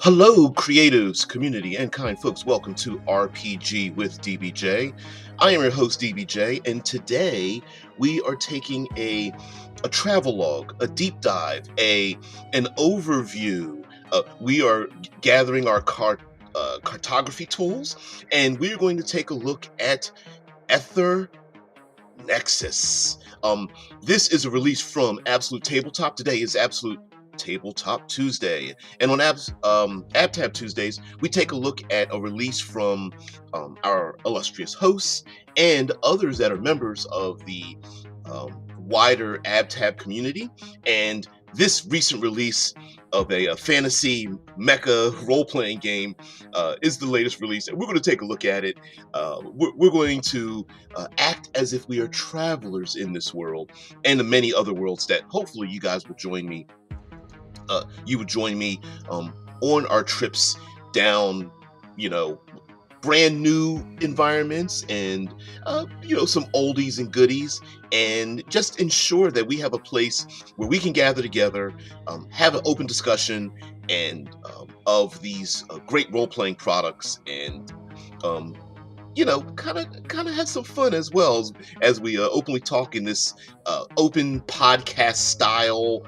Hello, creatives, community, and kind folks. Welcome to RPG with DBJ. I am your host, DBJ, and today we are taking a travelogue, a deep dive, an overview. We are gathering our cartography tools, and we're going to take a look at Aether Nexus. This is a release from Absolute Tabletop. Today is Absolute Tabletop Tuesday, and on AbTab Tuesdays, we take a look at a release from our illustrious hosts and others that are members of the wider AbTab community. And this recent release of a fantasy mecha role-playing game is the latest release, and we're going to take a look at it. We're going to act as if we are travelers in this world and the many other worlds that hopefully you guys will join me. You would join me on our trips down, brand new environments and, some oldies and goodies, and just ensure that we have a place where we can gather together, have an open discussion and of these great role-playing products and kind of have some fun as well as we openly talk in this open podcast style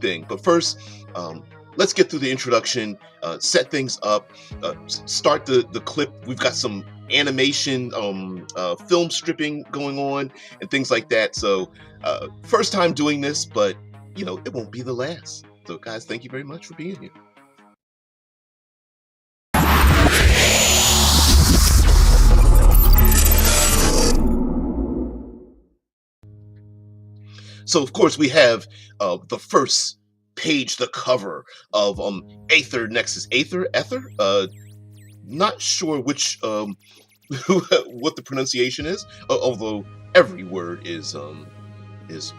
thing. But first, let's get through the introduction, set things up, start the clip. We've got some animation, film stripping going on and things like that. So first time doing this, but it won't be the last. So guys, thank you very much for being here. So, of course, we have the first page, the cover of Aether Nexus. Aether? Not sure which what the pronunciation is, although every word is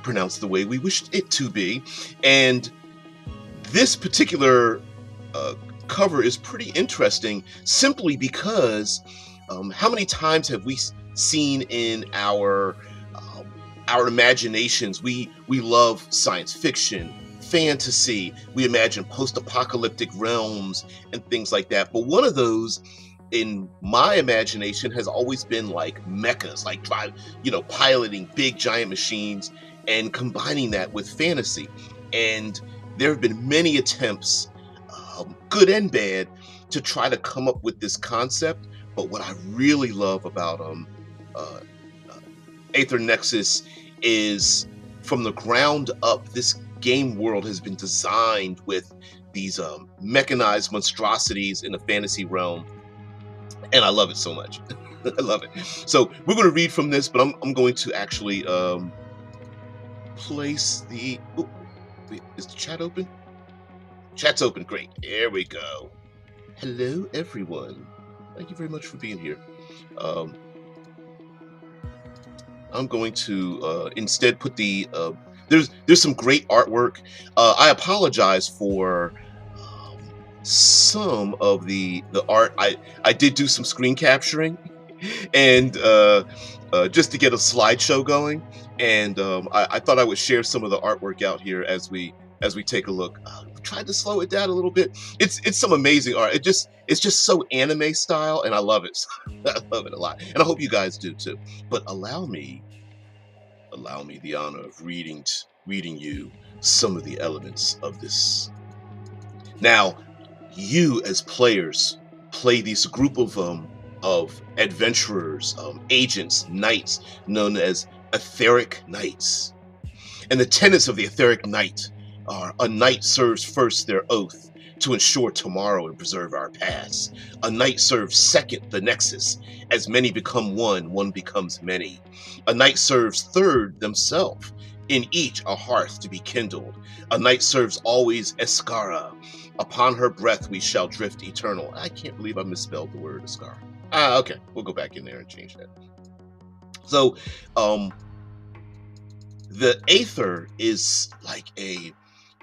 pronounced the way we wished it to be. And this particular cover is pretty interesting simply because how many times have we seen in our imaginations, we love science fiction, fantasy, we imagine post-apocalyptic realms and things like that. But one of those in my imagination has always been like mechas, like piloting big giant machines and combining that with fantasy. And there have been many attempts, good and bad, to try to come up with this concept. But what I really love about Aether Nexus is from the ground up, this game world has been designed with these mechanized monstrosities in the fantasy realm, and I love it so much. I love it. So we're going to read from this, but I'm going to actually place the... Oh, wait, is the chat open? Chat's open. Great. There we go. Hello, everyone. Thank you very much for being here. I'm going to instead put the there's some great artwork. I apologize for some of the art. I did do some screen capturing and just to get a slideshow going, and I thought I would share some of the artwork out here as we take a look. Tried to slow it down a little bit. It's some amazing art. It's just so anime style, and I love it. I love it a lot, and I hope you guys do too. But allow me the honor of reading you some of the elements of this. Now, you as players play this group of adventurers, agents, knights, known as etheric knights. And the tenets of the etheric knight are: a knight serves first their oath to ensure tomorrow and preserve our past. A knight serves second the nexus. As many become one, one becomes many. A knight serves third themselves. In each a hearth to be kindled. A knight serves always Eskara. Upon her breath we shall drift eternal. I can't believe I misspelled the word Eskara. Okay, we'll go back in there and change that. So, the Aether is like a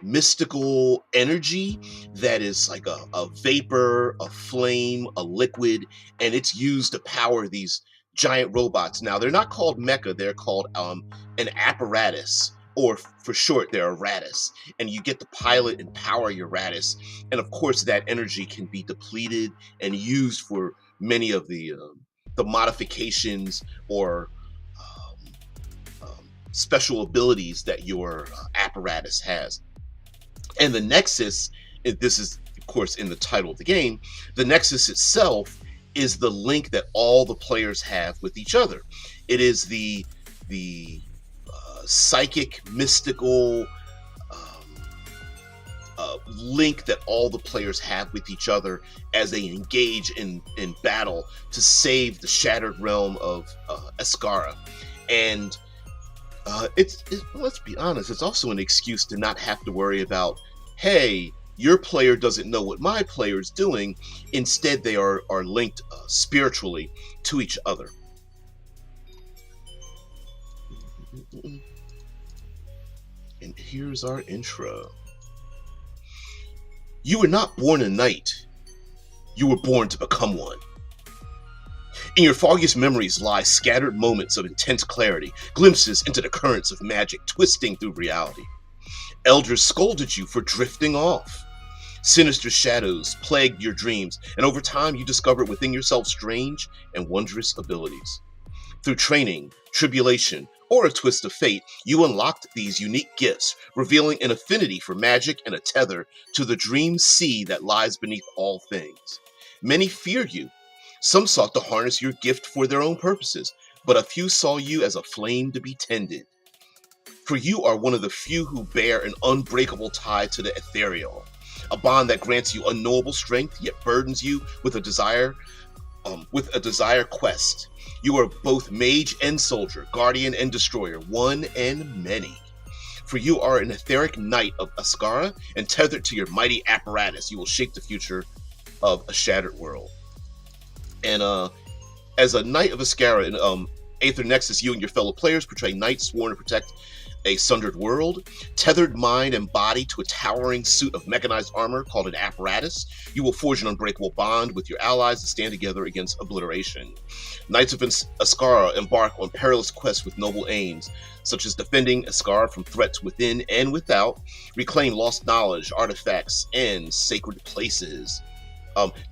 mystical energy that is like a vapor, a flame, a liquid, and it's used to power these giant robots. Now, they're not called mecha, they're called an apparatus, or for short, they're Apparatus, and you get to pilot and power your Apparatus, and of course that energy can be depleted and used for many of the modifications or special abilities that your Apparatus has. And the Nexus, this is of course in the title of the game, the Nexus itself is the link that all the players have with each other. It is the psychic, mystical link that all the players have with each other as they engage in battle to save the shattered realm of Eskara. And it's let's be honest, it's also an excuse to not have to worry about, hey, your player doesn't know what my player is doing. Instead, they are linked spiritually to each other. And here's our intro. You were not born a knight. You were born to become one. In your foggiest memories lie scattered moments of intense clarity, glimpses into the currents of magic twisting through reality. Elders scolded you for drifting off. Sinister shadows plagued your dreams, and over time you discovered within yourself strange and wondrous abilities. Through training, tribulation, or a twist of fate, you unlocked these unique gifts, revealing an affinity for magic and a tether to the dream sea that lies beneath all things. Many feared you. Some sought to harness your gift for their own purposes, but a few saw you as a flame to be tended. For you are one of the few who bear an unbreakable tie to the ethereal, a bond that grants you unknowable strength, yet burdens you with a desire quest. You are both mage and soldier, guardian and destroyer, one and many. For you are an etheric knight of Eskhara, and tethered to your mighty Apparatus, you will shape the future of a shattered world. And as a knight of Eskhara in Aether Nexus, you and your fellow players portray knights sworn to protect a sundered world, tethered mind and body to a towering suit of mechanized armor called an Apparatus. You will forge an unbreakable bond with your allies to stand together against obliteration. Knights of Eskhara embark on perilous quests with noble aims, such as defending Eskhara from threats within and without, reclaim lost knowledge, artifacts, and sacred places.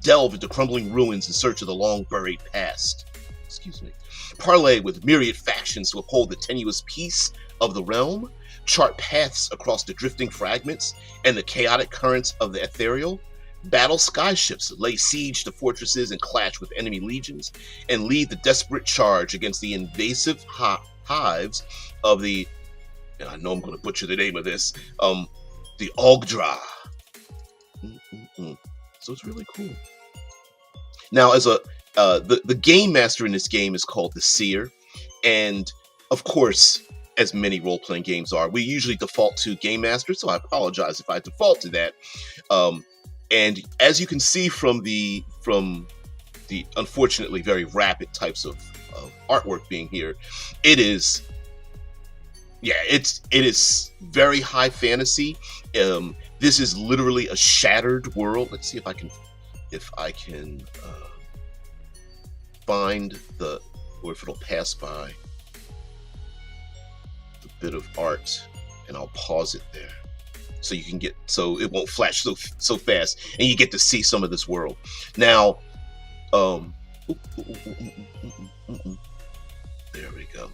Delve into crumbling ruins in search of the long-buried past. Parlay with myriad factions to uphold the tenuous peace of the realm, chart paths across the drifting fragments and the chaotic currents of the ethereal, battle skyships, lay siege to fortresses and clash with enemy legions, and lead the desperate charge against the invasive hives of the, and I know I'm going to butcher the name of this, the Ogdra. So it's really cool. Now, as the game master in this game is called the Seer, and of course, as many role-playing games are, we usually default to game master, so I apologize if I default to that. And as you can see from the unfortunately very rapid types of artwork being here, it is very high fantasy. This is literally a shattered world. Let's see if I can find or if it'll pass by the bit of art, and I'll pause it there so you can get, so it won't flash so fast, and you get to see some of this world. Now, there we go.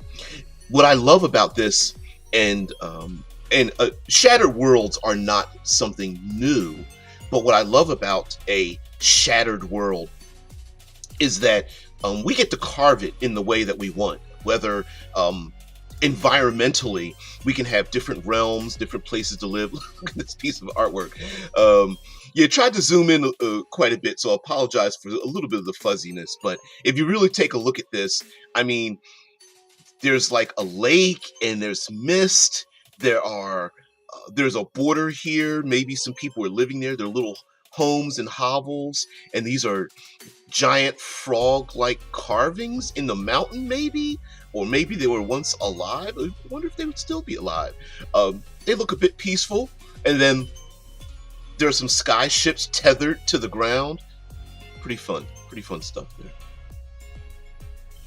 What I love about this, and shattered worlds are not something new, but what I love about a shattered world is that we get to carve it in the way that we want, whether environmentally we can have different realms, different places to live. Look at this piece of artwork. Yeah, tried to zoom in quite a bit, so I apologize for a little bit of the fuzziness, but if you really take a look at this, I mean, there's like a lake and there's mist. There's a border here. Maybe some people are living there. They're little homes and hovels, and these are giant frog-like carvings in the mountain, maybe, or maybe they were once alive. I wonder if they would still be alive. They look a bit peaceful, and then there are some sky ships tethered to the ground. Pretty fun stuff there.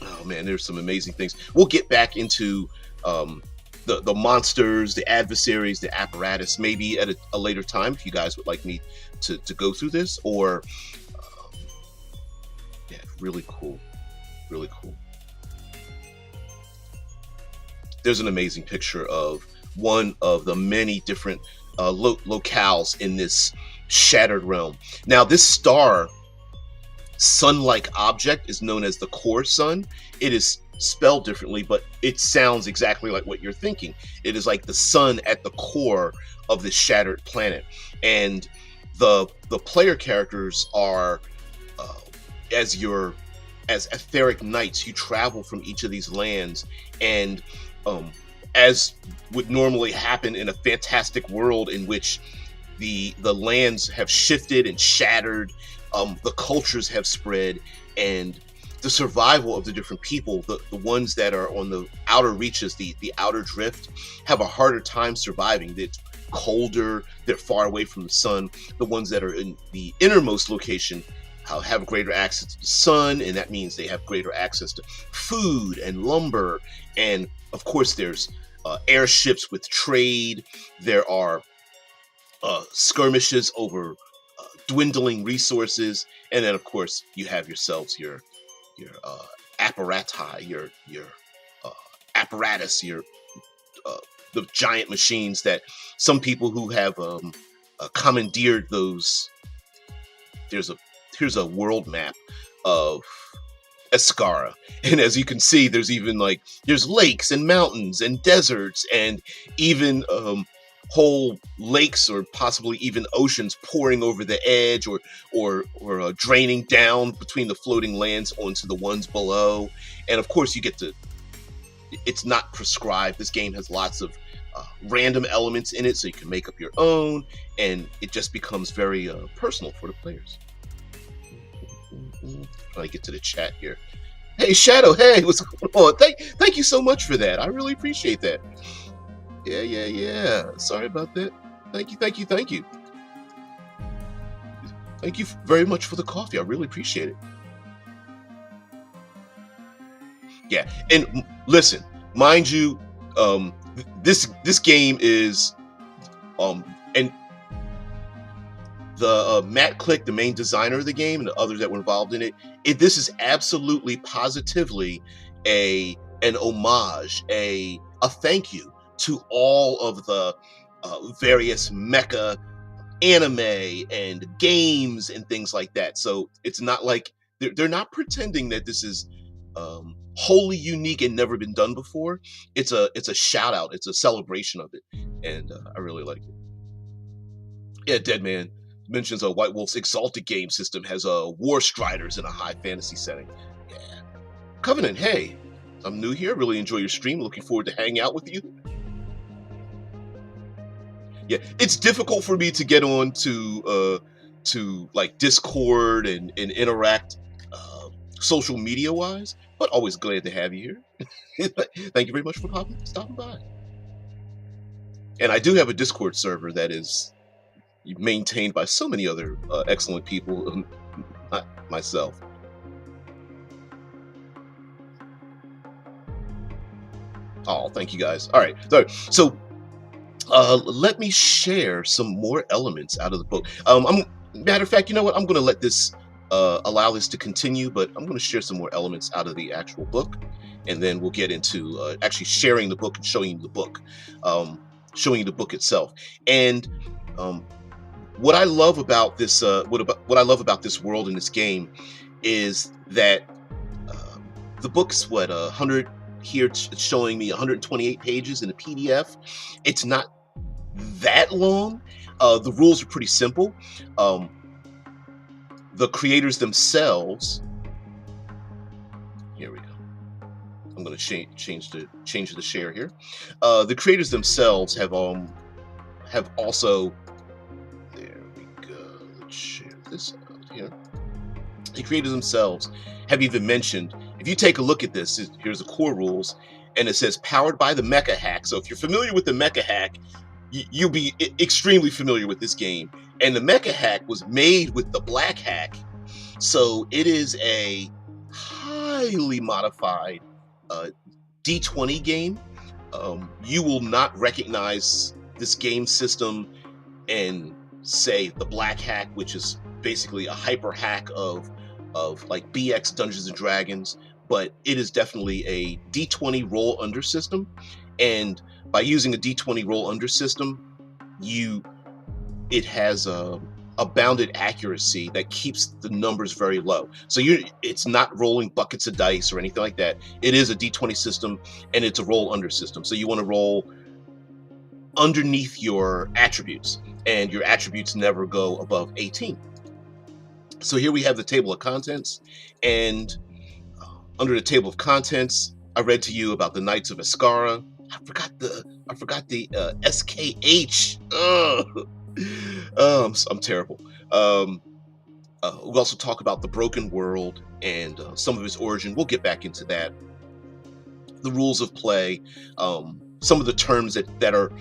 Oh man, there's some amazing things. We'll get back into the monsters, the adversaries, the apparatus, maybe at a later time if you guys would like me to go through this. Or yeah, really cool, really cool. There's an amazing picture of one of the many different locales in this shattered realm. Now, this star sun-like object is known as the core sun. It is spelled differently, but it sounds exactly like what you're thinking. It is like the sun at the core of this shattered planet, and the player characters are as etheric knights. You travel from each of these lands, and as would normally happen in a fantastic world in which the lands have shifted and shattered, the cultures have spread, and the survival of the different people, the ones that are on the outer reaches, the outer drift, have a harder time surviving. It's colder, they're far away from the sun. The ones that are in the innermost location have greater access to the sun, and that means they have greater access to food and lumber. And of course there's airships with trade. There are skirmishes over dwindling resources, and then of course you have yourselves your apparati, your apparatus, your the giant machines that some people who have commandeered those. Here's a world map of Eskara, and as you can see, there's even there's lakes and mountains and deserts, and even whole lakes or possibly even oceans pouring over the edge, or draining down between the floating lands onto the ones below. And of course you get to, it's not prescribed. This game has lots of random elements in it, so you can make up your own, and it just becomes very personal for the players. I get to the chat here. Hey Shadow, hey, what's going on? Thank you so much for that. I really appreciate that. Yeah. Sorry about that. Thank you. Thank you very much for the coffee. I really appreciate it. Yeah, and listen, mind you, this game is and the Matt Click, the main designer of the game, and the others that were involved in it, this is absolutely positively an homage, a thank you to all of the various mecha anime and games and things like that. So it's not like they're not pretending that this is wholly unique and never been done before. It's a shout out, it's a celebration of it, and I really like it. Yeah, Deadman mentions a White Wolf's Exalted game system has war striders in a high fantasy setting. Yeah. Covenant, hey, I'm new here, really enjoy your stream, looking forward to hang out with you. Yeah, it's difficult for me to get on to like Discord and interact social media wise, but always glad to have you here. Thank you very much for stopping by. And I do have a Discord server that is maintained by so many other excellent people, not myself. Oh, thank you guys. All right, so let me share some more elements out of the book. Matter of fact, you know what? I'm going to let this allow this to continue, but I'm going to share some more elements out of the actual book, and then we'll get into actually sharing the book and showing you the book, itself. And what I love about this, what I love about this world in this game, is that the book's 100. Here it's showing me 128 pages in a PDF. It's not that long. The rules are pretty simple. The creators themselves. Here we go. I'm going to change the share here. The creators themselves have also. There we go. Let's share this out here. The creators themselves have even mentioned, if you take a look at this, here's the core rules, and it says powered by the Mecha hack. So if you're familiar with the Mecha hack, you'll be extremely familiar with this game. And the Mecha hack was made with the Black hack, so it is a highly modified D20 game. you will not recognize this game system and say the black hack, which is basically a hyper hack of like BX Dungeons and Dragons, but it is definitely a D20 roll under system. And by using a D20 roll under system, it has a bounded accuracy that keeps the numbers very low. So it's not rolling buckets of dice or anything like that. It is a D20 system, and it's a roll under system. So you want to roll underneath your attributes, and your attributes never go above 18. So here we have the table of contents, and under the table of contents, I read to you about the Knights of Eskara. I forgot the SKH. I'm terrible. We also talk about the Broken World and some of its origin. We'll get back into that. The rules of play, some of the terms that are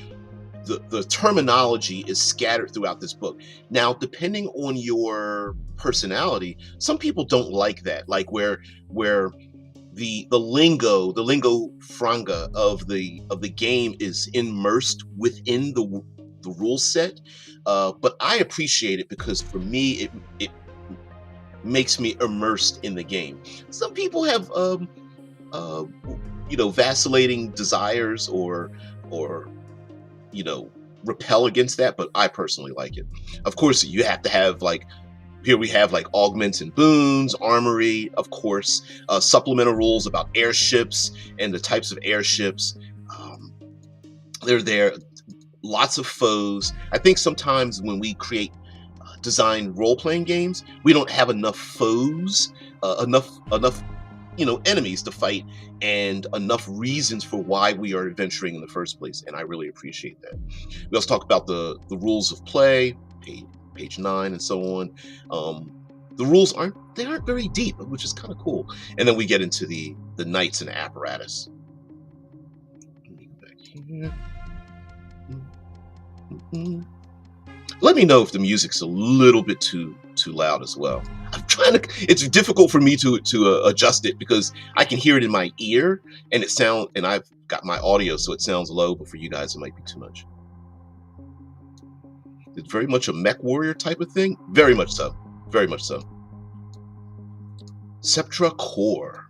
the terminology is scattered throughout this book. Now, depending on your personality, some people don't like that, like where the lingo franga of the game is immersed within the rule set. But I appreciate it because for me it makes me immersed in the game. Some people have vacillating desires or repel against that, but I personally like it. Of course, you have to have, like, here we have like augments and boons, armory, of course, supplemental rules about airships and the types of airships. They're there. Lots of foes. I think sometimes when we design role-playing games, we don't have enough foes, enough enemies to fight, and enough reasons for why we are adventuring in the first place, and I really appreciate that. We also talk about the rules of play, page 9 and so on. The rules aren't very deep, which is kind of cool. And then we get into the knights and apparatus. Let me go back here. Let me know if the music's a little bit too loud as well. I'm trying to. It's difficult for me to adjust it because I can hear it in my ear, and I've got my audio, so it sounds low. But for you guys, it might be too much. It's very much a mech warrior type of thing. Very much so. Very much so. Sceptra Core.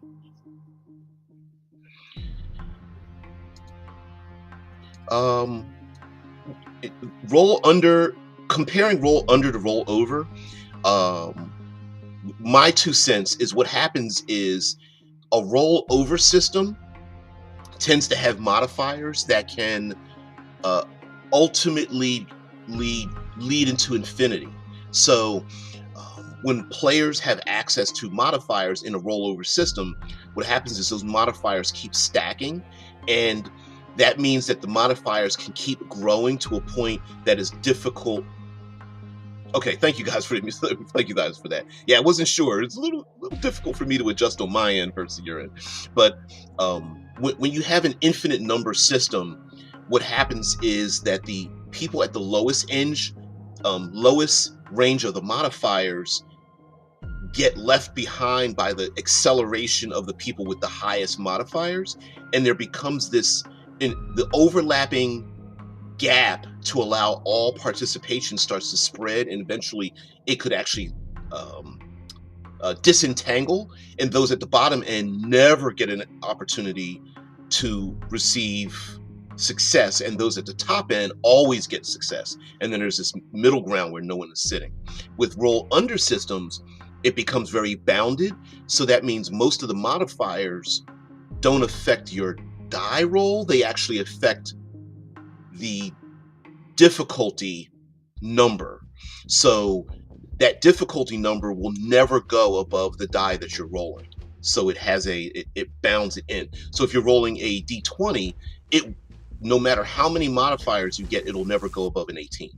Comparing roll under to roll over. My 2 cents is what happens is a roll over system tends to have modifiers that can ultimately lead into infinity. So when players have access to modifiers in a rollover system, what happens is those modifiers keep stacking, and that means that the modifiers can keep growing to a point that is difficult. Okay, thank you guys for that. Yeah, I wasn't sure. It's a little difficult for me to adjust on my end versus your end. But when you have an infinite number system, what happens is that the people at the lowest range of the modifiers get left behind by the acceleration of the people with the highest modifiers, and there becomes the overlapping gap to allow all participation starts to spread, and eventually it could actually disentangle, and those at the bottom end never get an opportunity to receive success, and those at the top end always get success, and then there's this middle ground where no one is sitting. With roll under systems, it becomes very bounded, so that means most of the modifiers don't affect your die roll. They actually affect the difficulty number. So that difficulty number will never go above the die that you're rolling. So it bounds it in. So if you're rolling a D20, no matter how many modifiers you get, it'll never go above an 18.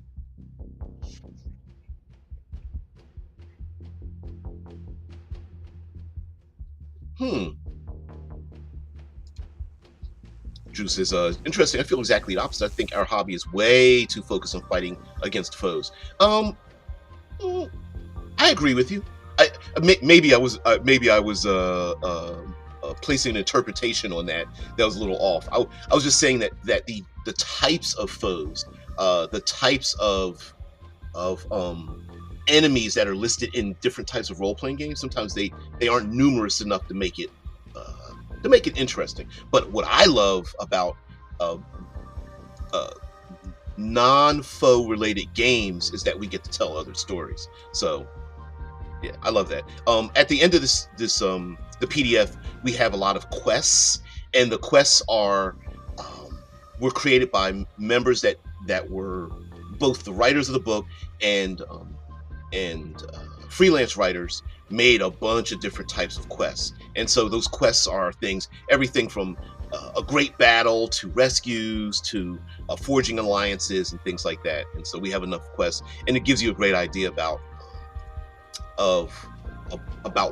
Juice is interesting. I feel exactly the opposite. I think our hobby is way too focused on fighting against foes. I agree with you. Maybe I was placing an interpretation on that was a little off. I was just saying that the types of foes, the types of enemies that are listed in different types of role-playing games, sometimes they aren't numerous enough to make it interesting. But what I love about uh, uh, non-foe related games is that we get to tell other stories. So yeah, I love that. At the end of this the PDF, we have a lot of quests, and the quests were created by members that were both the writers of the book and freelance writers made a bunch of different types of quests. And so those quests are everything from a great battle to rescues to forging alliances and things like that. And so we have enough quests, and it gives you a great idea about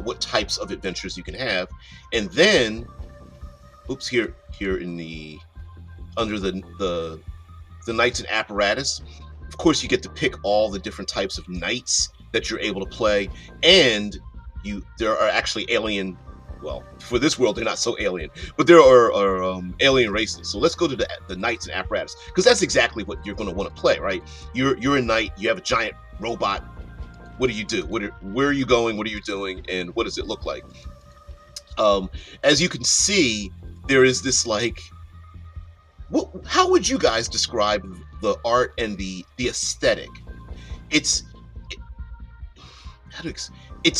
what types of adventures you can have. And then, here in the under the knights and apparatus, of course you get to pick all the different types of knights that you're able to play, and there are actually alien. Well, for this world, they're not so alien, but there are alien races. So let's go to the knights and apparatus, because that's exactly what you're going to want to play, right? You're a knight. You have a giant robot. What do you do? Where are you going? What are you doing? And what does it look like? As you can see, there is this how would you guys describe the art and the aesthetic? It's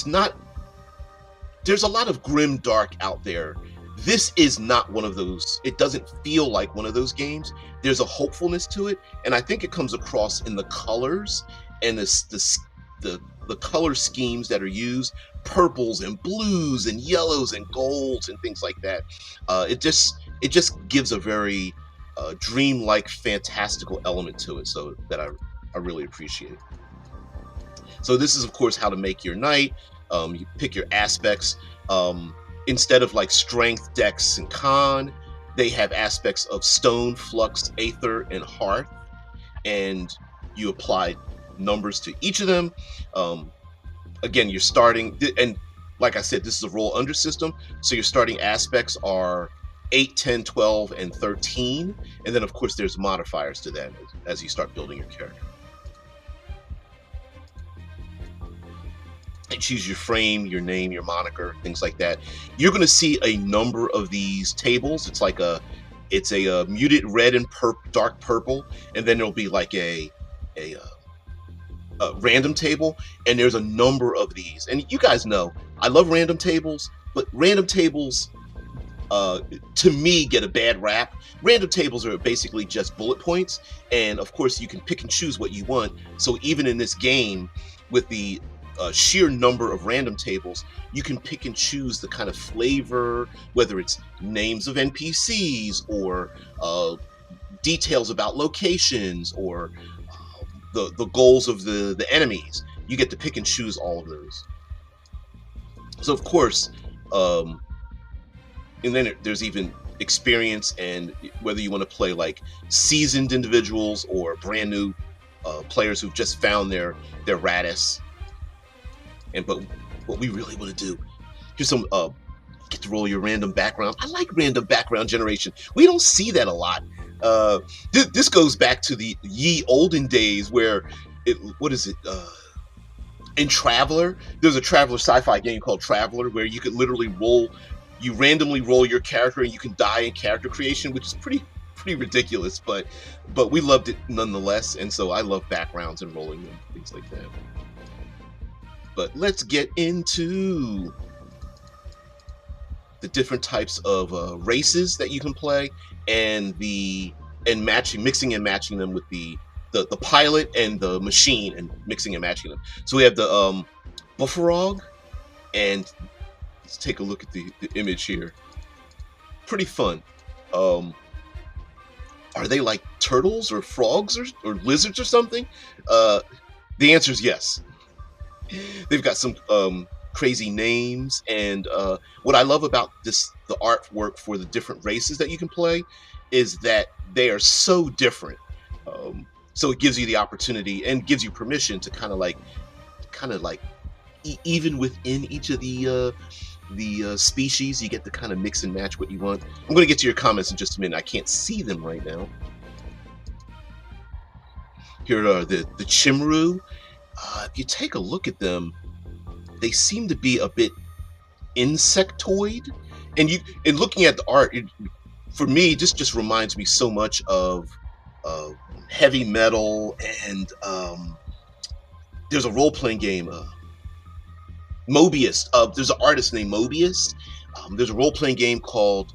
not. There's a lot of grim dark out there. This is not one of those. It doesn't feel like one of those games. There's a hopefulness to it, and I think it comes across in the colors and the color schemes that are used, purples and blues and yellows and golds and things like that. It just gives a very dreamlike, fantastical element to it, so that I really appreciate. So this is, of course, how to make your knight. You pick your aspects. Instead of strength, dex, and con, they have aspects of stone, flux, aether, and hearth, and you apply numbers to each of them. Again, you're starting, and like I said, this is a roll under system, so your starting aspects are 8, 10, 12, and 13, and then of course there's modifiers to that as you start building your character. And choose your frame, your name, your moniker, things like that. You're going to see a number of these tables. It's a muted red and dark purple, and then there'll be a random table, and there's a number of these. And you guys know I love random tables, but random tables to me get a bad rap. Random tables are basically just bullet points, and of course you can pick and choose what you want. So even in this game, with the sheer number of random tables, you can pick and choose the kind of flavor, whether it's names of NPCs or details about locations or the goals of the enemies. You get to pick and choose all of those. So of course, and then there's even experience, and whether you want to play seasoned individuals or brand new players who've just found their Radis. But what we really want to do, here's some get to roll your random background. I like random background generation. We don't see that a lot. This goes back to the ye olden days where in Traveler, there's a Traveler sci-fi game called Traveler where you could literally randomly roll your character, and you can die in character creation, which is pretty ridiculous, but we loved it nonetheless. And so I love backgrounds and rolling them, things like that. But let's get into the different types of races that you can play, and mixing and matching them with the pilot and the machine, and mixing and matching them. So we have the Bufferog, and let's take a look at the image here. Pretty fun. Are they like turtles or frogs or lizards or something? The answer is yes. They've got some crazy names, and what I love about the artwork for the different races that you can play is that they are so different. So it gives you the opportunity and gives you permission to kind of like even within each of the the species. You get to kind of mix and match what you want. I'm going to get to your comments in just a minute. I can't see them right now. Here are the Chimru. If you take a look at them, they seem to be a bit insectoid. And looking at the art, for me, just reminds me so much of heavy metal, and there's a role-playing game, Mobius. There's an artist named Mobius. There's a role-playing game called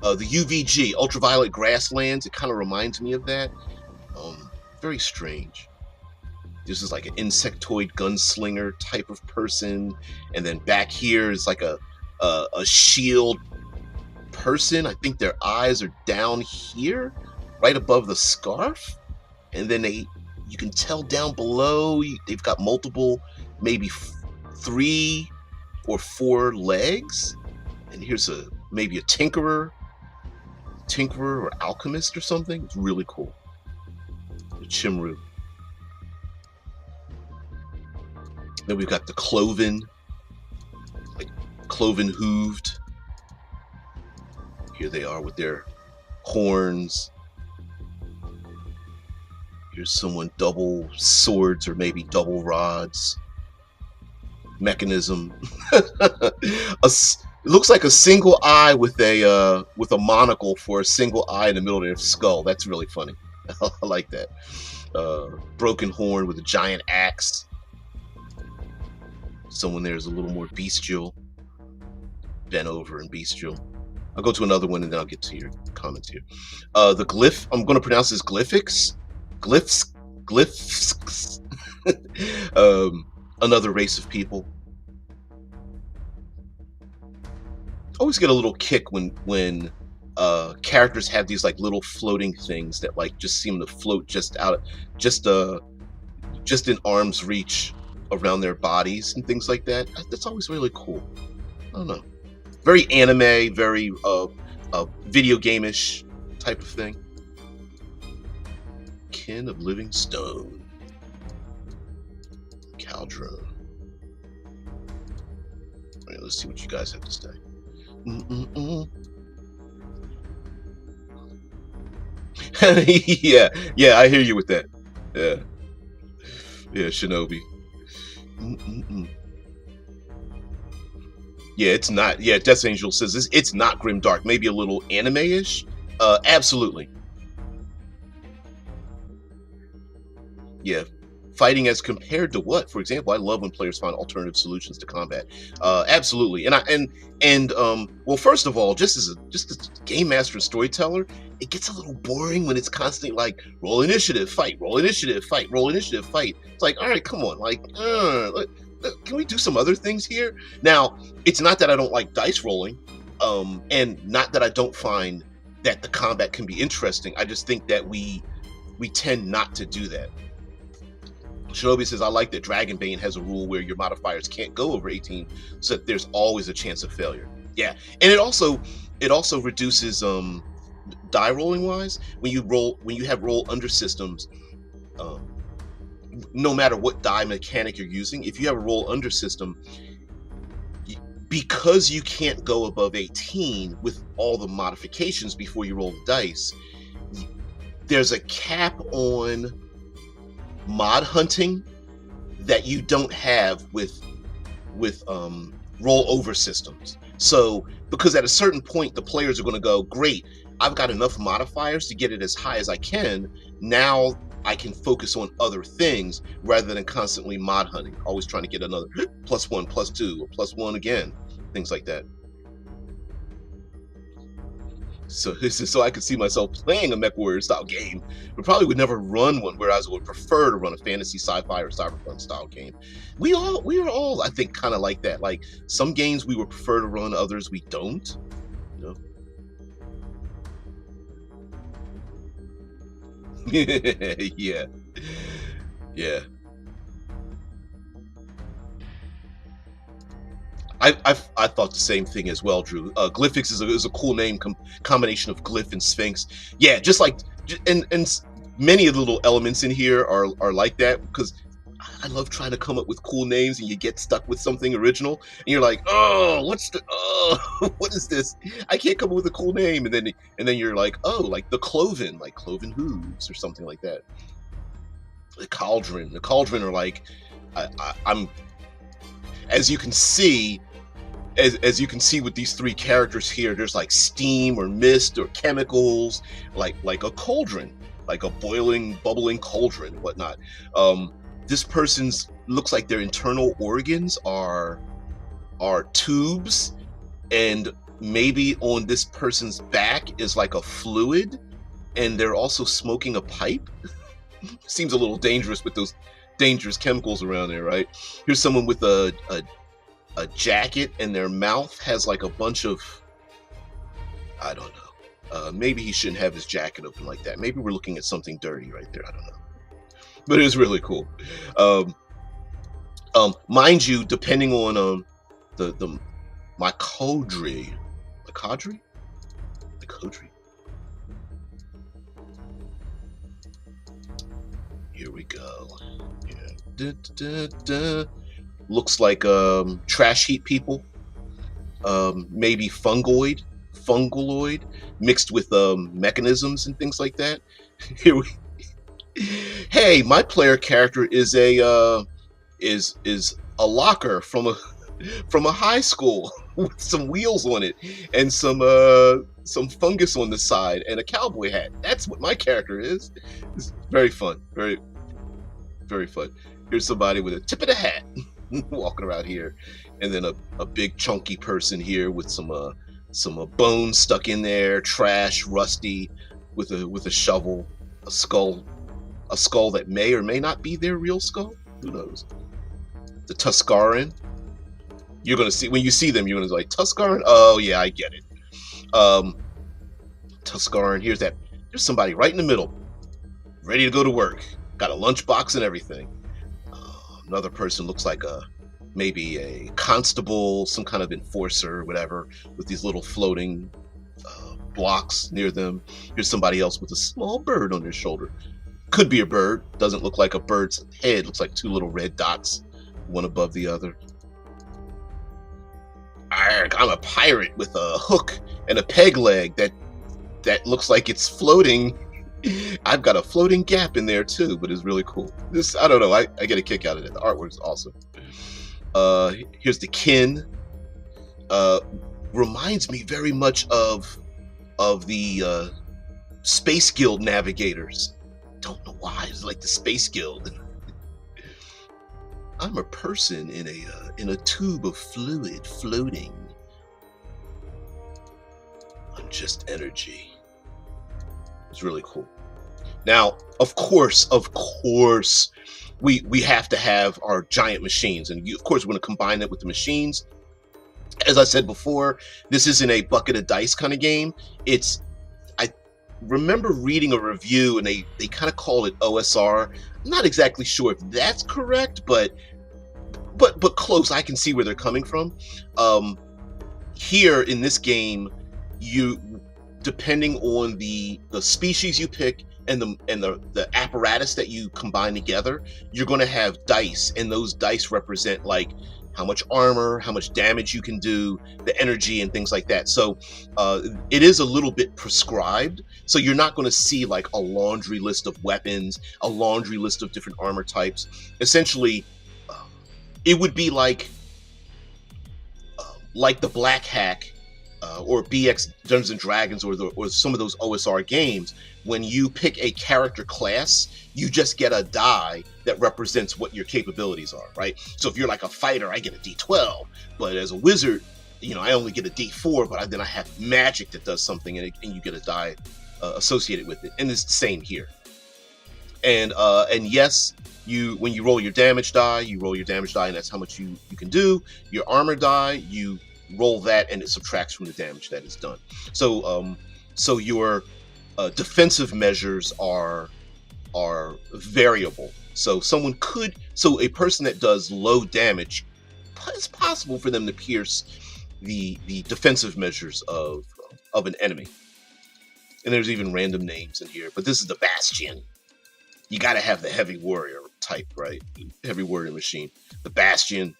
the UVG, Ultraviolet Grasslands. It kind of reminds me of that. Very strange. This is like an insectoid gunslinger type of person, and then back here is like a shield person. I think their eyes are down here, right above the scarf, and then you can tell down below they've got multiple, maybe 3 or 4 legs, and here's maybe a tinkerer or alchemist or something. It's really cool. The Chimru. Then we've got the cloven, like cloven hooved. Here they are with their horns. Here's someone double swords or maybe double rods. Mechanism. It looks like a single eye with a monocle for a single eye in the middle of their skull. That's really funny. I like that. Broken horn with a giant axe. Someone there is a little more bestial. Bent over and bestial. I'll go to another one and then I'll get to your comments here. The glyph, I'm going to pronounce this glyphics. Glyphs. Another race of people. Always get a little kick when characters have these like little floating things that like just seem to float just in arm's reach around their bodies and things like that. That's always really cool. I don't know. Very anime, very video game-ish type of thing. Kin of Living Stone. Caldron. All right, let's see what you guys have to say. Yeah, I hear you with that. Yeah, Shinobi. Yeah, it's not. Yeah, Death Angel says it's not grimdark. Maybe a little anime-ish. Absolutely. Yeah. Fighting as compared to what? For example, I love when players find alternative solutions to combat. Absolutely. Well, first of all, just as a game master and storyteller, it gets a little boring when it's constantly like roll initiative, fight, roll initiative, fight, roll initiative, fight. It's like, all right, come on, like, can we do some other things here? Now, it's not that I don't like dice rolling, and not that I don't find that the combat can be interesting. I just think that we tend not to do that. Shinobi says, I like that Dragonbane has a rule where your modifiers can't go over 18, so that there's always a chance of failure. Yeah, and it also reduces die rolling wise when you have roll under systems. No matter what die mechanic you're using, if you have a roll under system, because you can't go above 18 with all the modifications before you roll the dice, there's a cap on mod hunting that you don't have with roll over systems. So because at a certain point the players are going to go, great, I've got enough modifiers to get it as high as I can. Now I can focus on other things rather than constantly mod hunting, always trying to get another +1, +2, or +1 again, things like that. So I could see myself playing a MechWarrior style game, but probably would never run one, whereas I would prefer to run a fantasy, sci-fi, or cyberpunk style game. We are all, I think, kind of like that. Like some games we would prefer to run, others we don't. You know? Yeah. I thought the same thing as well, Drew. Glyphics is a cool name, combination of glyph and sphinx. Yeah, just like and many of the little elements in here are like that, because I love trying to come up with cool names and you get stuck with something original and you're like, oh, what is this? I can't come up with a cool name. And then you're like, oh, like the Cloven, like Cloven Hooves or something like that. The Cauldron are like, I'm, as you can see, as you can see with these three characters here, there's like steam or mist or chemicals, like a cauldron, like a boiling, bubbling cauldron and whatnot. This person's looks like their internal organs are tubes, and maybe on this person's back is like a fluid, and they're also smoking a pipe. Seems a little dangerous with those dangerous chemicals around there, right? Here's someone with a jacket, and their mouth has like a bunch of, I don't know. Maybe he shouldn't have his jacket open like that. Maybe we're looking at something dirty right there. I don't know. But it was really cool. Mind you, depending on my cadre. Here we go. Yeah. Looks like trash heap people. Maybe funguloid mixed with mechanisms and things like that. Hey, my player character is a locker from a high school with some wheels on it and some fungus on the side and a cowboy hat. That's what my character is. It's very fun, very, very fun. Here's somebody with a tip of the hat walking around here, and then a big chunky person here with some bones stuck in there, trash, rusty, with a shovel, a skull that may or may not be their real skull. Who knows? The Tuscaran. You're gonna see when you see them. You're gonna be like, Tuscaran. Oh yeah, I get it. Tuscaran. There's somebody right in the middle, ready to go to work. Got a lunchbox and everything. Another person looks like maybe a constable, some kind of enforcer, whatever, with these little floating blocks near them. Here's somebody else with a small bird on their shoulder. Could be a bird. Doesn't look like a bird's head. Looks like two little red dots, one above the other. I'm a pirate with a hook and a peg leg that looks like it's floating. I've got a floating gap in there too, but it's really cool. I don't know. I get a kick out of it. The artwork's awesome. Here's the kin. Reminds me very much of the Space Guild navigators. Don't know why. It's like the Space Guild. I'm a person in a tube of fluid floating. I'm just energy. It's really cool. Now, of course, we have to have our giant machines, and of course, we're going to combine it with the machines. As I said before, this isn't a bucket of dice kind of game. I remember reading a review, and they kind of call it OSR. I'm not exactly sure if that's correct, but close. I can see where they're coming from. Here in this game, depending on the species you pick and the apparatus that you combine together, you're going to have dice, and those dice represent like how much armor, how much damage you can do, the energy and things like that. So it is a little bit prescribed. So you're not going to see like a laundry list of weapons, a laundry list of different armor types. Essentially, it would be like the Black Hack or BX Dungeons and Dragons or some of those OSR games. When you pick a character class, you just get a die that represents what your capabilities are, right? So if you're like a fighter, I get a D12, but as a wizard, I only get a D4, but then I have magic that does something, and you get a die associated with it. And it's the same here. And yes, when you roll your damage die, and that's how much you can do. Your armor die, you roll that, and it subtracts from the damage that is done. So your defensive measures are variable. So a person that does low damage, it's possible for them to pierce the defensive measures of an enemy. And there's even random names in here, but this is the Bastion. You got to have the heavy warrior, type, right? Heavy warrior machine. The Bastion.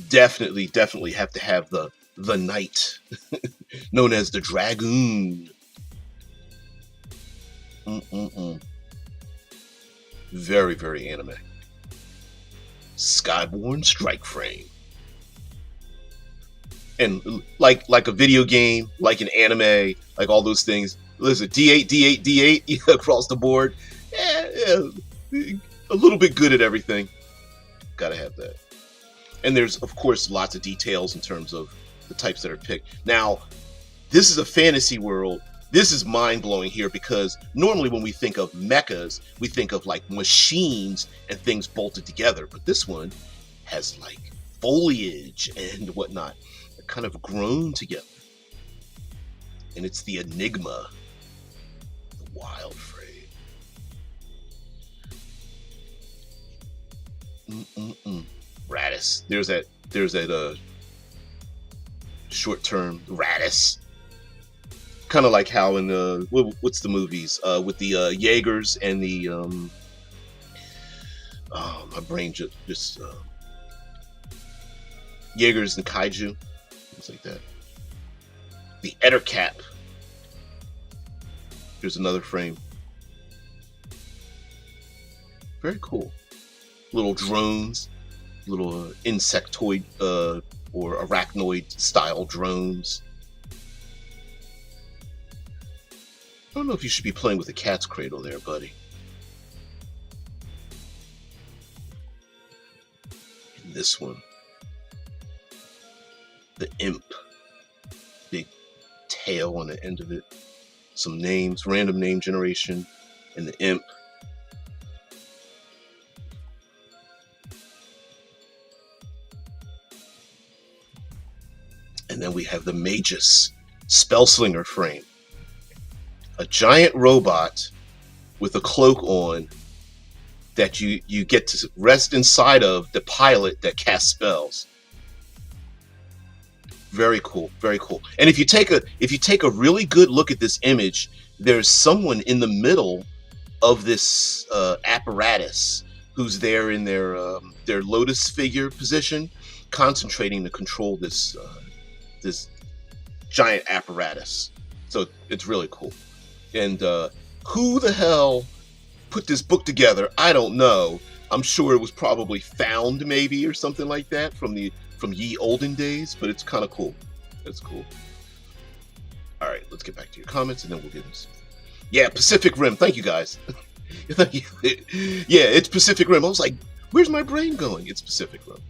Definitely have to have the Knight, known as the Dragoon. Very, very anime. Skyborn Strike Frame. And like a video game, like an anime, like all those things. Listen, D8, D8, D8 across the board. Yeah, a little bit good at everything. Gotta have that. And there's, of course, lots of details in terms of the types that are picked. Now, this is a fantasy world. This is mind-blowing here because normally when we think of mechas, we think of like machines and things bolted together. But this one has like foliage and whatnot. They're kind of grown together. And it's the Enigma. The Wild Frame. Radis. There's that short term Radis. Kind of like how in what's the movies with the Jaegers and the my brain just Jaegers and Kaiju, things like that. The Aether Cap. Here's another frame. Very cool. Little drones, little insectoid or arachnoid style drones. I don't know if you should be playing with a cat's cradle there, buddy. And this one, the Imp. Big tail on the end of it. Some names, random name generation, and the Imp. And then we have the Magus Spellslinger frame. A giant robot with a cloak on that you get to rest inside of the pilot that casts spells. Very cool, very cool. And if you take a really good look at this image, there's someone in the middle of this apparatus who's there in their lotus figure position, concentrating to control this giant apparatus. So it's really cool. And who the hell put this book together? I don't know. I'm sure it was probably found maybe or something like that from ye olden days, but it's kind of cool. That's cool. All right, let's get back to your comments and then we'll get this. Yeah, Pacific Rim. Thank you guys. Thank you. Yeah, it's Pacific Rim. I was like, where's my brain going? It's Pacific Rim.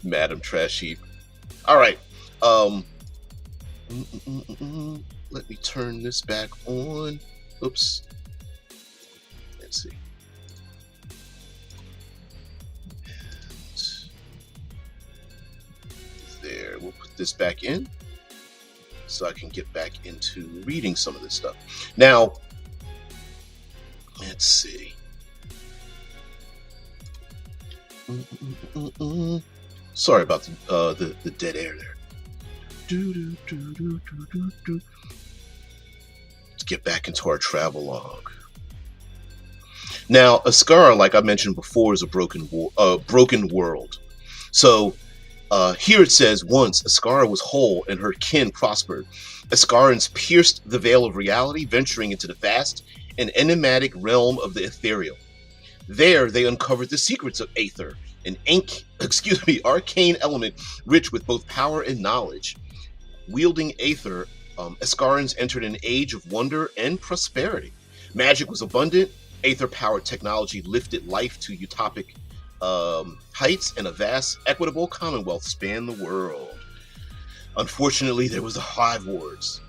Madam Trash Heap. All right. Let me turn this back on. Oops. Let's see. There. We'll put this back in so I can get back into reading some of this stuff. Now, let's see. Sorry about the dead air there. Let's get back into our travel log. Now, Eskara, like I mentioned before, is a broken world. So here it says, once Eskara was whole and her kin prospered. Eskarans pierced the veil of reality, venturing into the vast and enigmatic realm of the ethereal. There, they uncovered the secrets of Aether, an arcane element rich with both power and knowledge. Wielding Aether, Eskarans entered an age of wonder and prosperity. Magic was abundant. Aether-powered technology lifted life to utopic heights, and a vast, equitable commonwealth spanned the world. Unfortunately, there was the Hive Wars.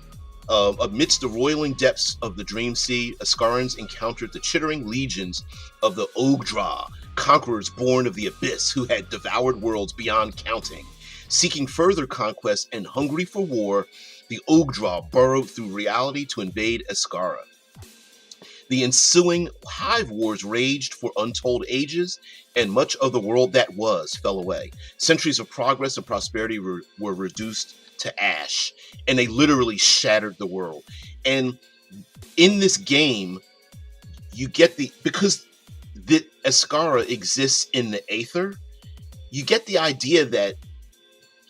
Amidst the roiling depths of the Dream Sea, Eskarans encountered the chittering legions of the Ogdra, conquerors born of the abyss who had devoured worlds beyond counting. Seeking further conquest and hungry for war, the Ogdra burrowed through reality to invade Eskhara. The ensuing Hive Wars raged for untold ages, and much of the world that was fell away. Centuries of progress and prosperity were reduced to ash, and they literally shattered the world. And in this game, you get because the Eskara exists in the Aether, you get the idea that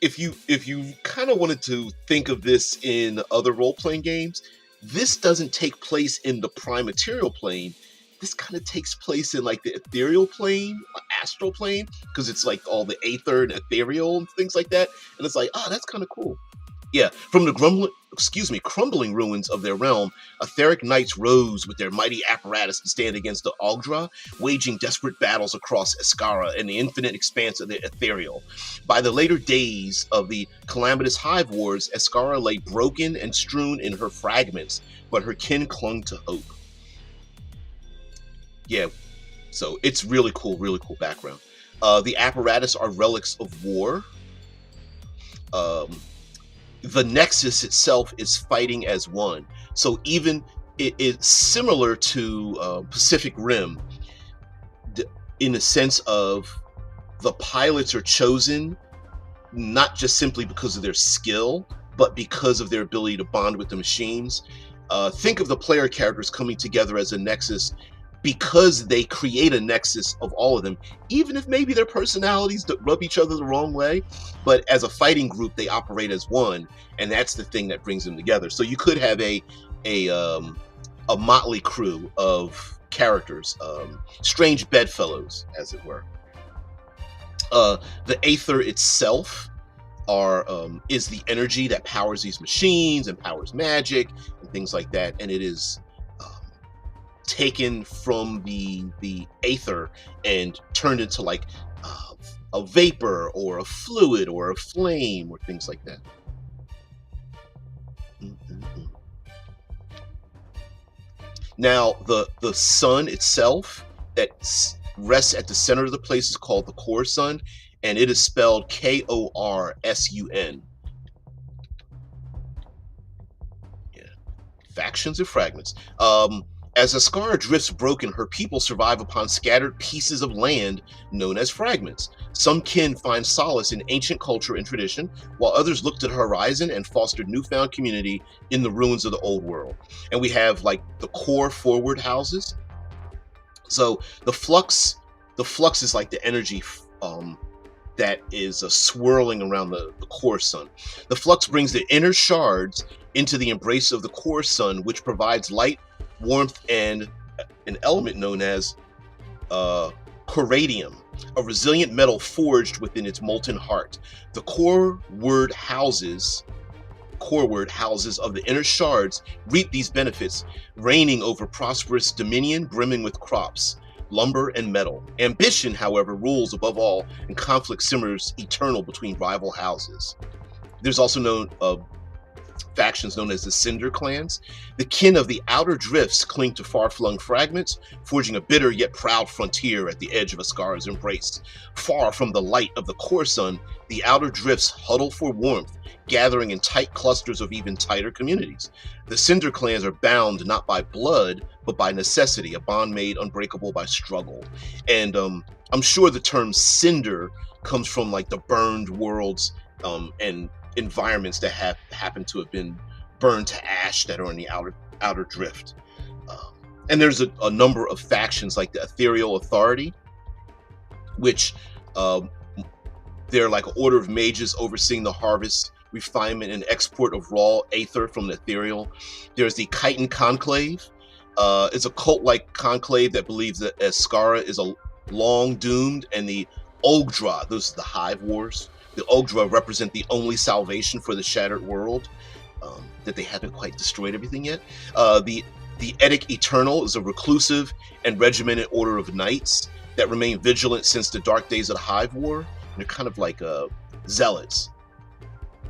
if you kind of wanted to think of this in other role-playing games, this doesn't take place in the prime material plane. This kind of takes place in like the ethereal plane, astral plane, because it's like all the Aether and ethereal and things like that. And it's like, that's kind of cool. Yeah, from the crumbling ruins of their realm, etheric knights rose with their mighty apparatus to stand against the Ogdra, waging desperate battles across Eskara and the infinite expanse of the ethereal. By the later days of the calamitous Hive Wars, Eskara lay broken and strewn in her fragments, but her kin clung to hope. Yeah, so it's really cool background. The Apparatus are relics of war. The Nexus itself is fighting as one. So even it's similar to Pacific Rim in the sense of the pilots are chosen not just simply because of their skill, but because of their ability to bond with the machines. Think of the player characters coming together as a Nexus because they create a nexus of all of them, even if maybe their personalities rub each other the wrong way, but as a fighting group, they operate as one, and that's the thing that brings them together. So you could have a motley crew of characters, strange bedfellows, as it were. The Aether itself is the energy that powers these machines and powers magic and things like that, and it is taken from the Aether and turned into like a vapor or a fluid or a flame or things like that. Now the sun itself that rests at the center of the place is called the core sun, and it is spelled Korsun. Yeah, factions and fragments. As Eskara drifts broken, her people survive upon scattered pieces of land known as fragments. Some kin find solace in ancient culture and tradition, while others look to the horizon and foster newfound community in the ruins of the old world. And we have like the core forward houses. So the flux is like the energy that is swirling around the core sun. The flux brings the inner shards into the embrace of the core sun, which provides light, warmth, and an element known as corradium, a resilient metal forged within its molten heart. The core word houses of the inner shards reap these benefits, reigning over prosperous dominion brimming with crops, lumber, and metal. Ambition, however, rules above all, and conflict simmers eternal between rival houses. There's also factions known as the Cinder Clans. The kin of the Outer Drifts cling to far-flung fragments, forging a bitter yet proud frontier at the edge of Eskara's embrace. Far from the light of the core sun, the Outer Drifts huddle for warmth, gathering in tight clusters of even tighter communities. The Cinder Clans are bound not by blood, but by necessity, a bond made unbreakable by struggle. And I'm sure the term cinder comes from like the burned worlds and environments that have happened to have been burned to ash that are in the outer drift. And there's a number of factions like the Ethereal Authority, which they're like an order of mages overseeing the harvest, refinement, and export of raw aether from the ethereal. There's the Chitin Conclave. It's a cult-like conclave that believes that Eskhara is a long doomed, and the Ogdra, those are the Hive Wars. The Ogdra represent the only salvation for the shattered world, that they haven't quite destroyed everything yet. The Etic Eternal is a reclusive and regimented order of knights that remain vigilant since the dark days of the Hive War. And they're kind of like zealots.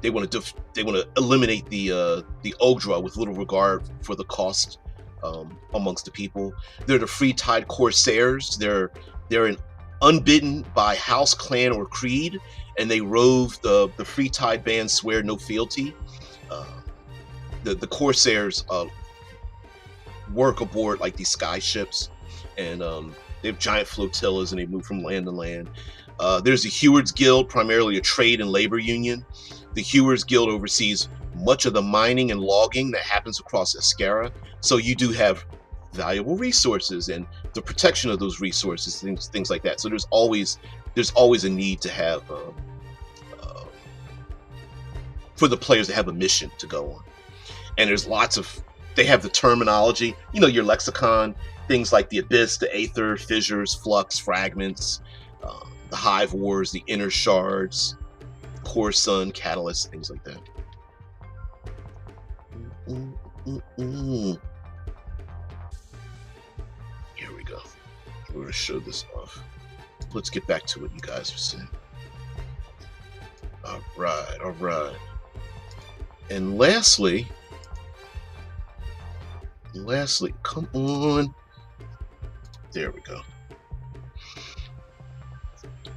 They want to eliminate the Ogdra with little regard for the cost amongst the people. They're the Free Tide Corsairs. They're unbidden by house, clan, or creed, and they rove the Free Tide band swear no fealty. The Corsairs work aboard like these sky ships, and they have giant flotillas, and they move from land to land. There's the Heward's Guild, primarily a trade and labor union. The Hewers Guild oversees much of the mining and logging that happens across Eskara, so you do have valuable resources and the protection of those resources, things like that. So there's always a need to have for the players to have a mission to go on. And there's they have the terminology, you know, your lexicon, things like the abyss, the aether, fissures, flux, fragments, the hive wars, the inner shards, core sun, catalyst, things like that. Here we go. We're going to show this off. Let's get back to what you guys are saying. All right. And lastly, come on. There we go.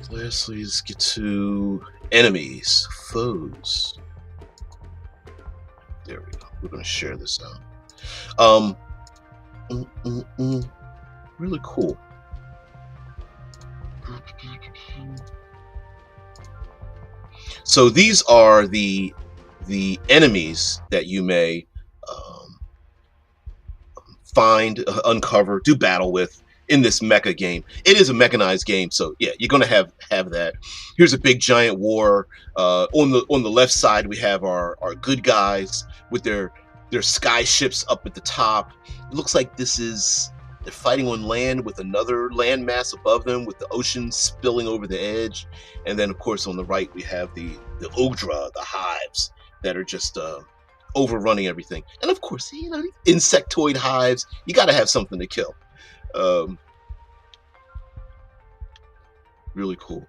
Lastly, let's get to enemies, foes. There we go. We're going to share this out. Really cool. So these are the enemies that you may find, uncover, do battle with in this mecha game. It is a mechanized game, so yeah, you're gonna have that. Here's a big giant war. On the left side, we have our good guys with their sky ships up at the top. It looks like they're fighting on land with another landmass above them, with the ocean spilling over the edge. And then, of course, on the right, we have the Ugdra, the hives that are just overrunning everything. And of course, you know, insectoid hives. You got to have something to kill. Really cool.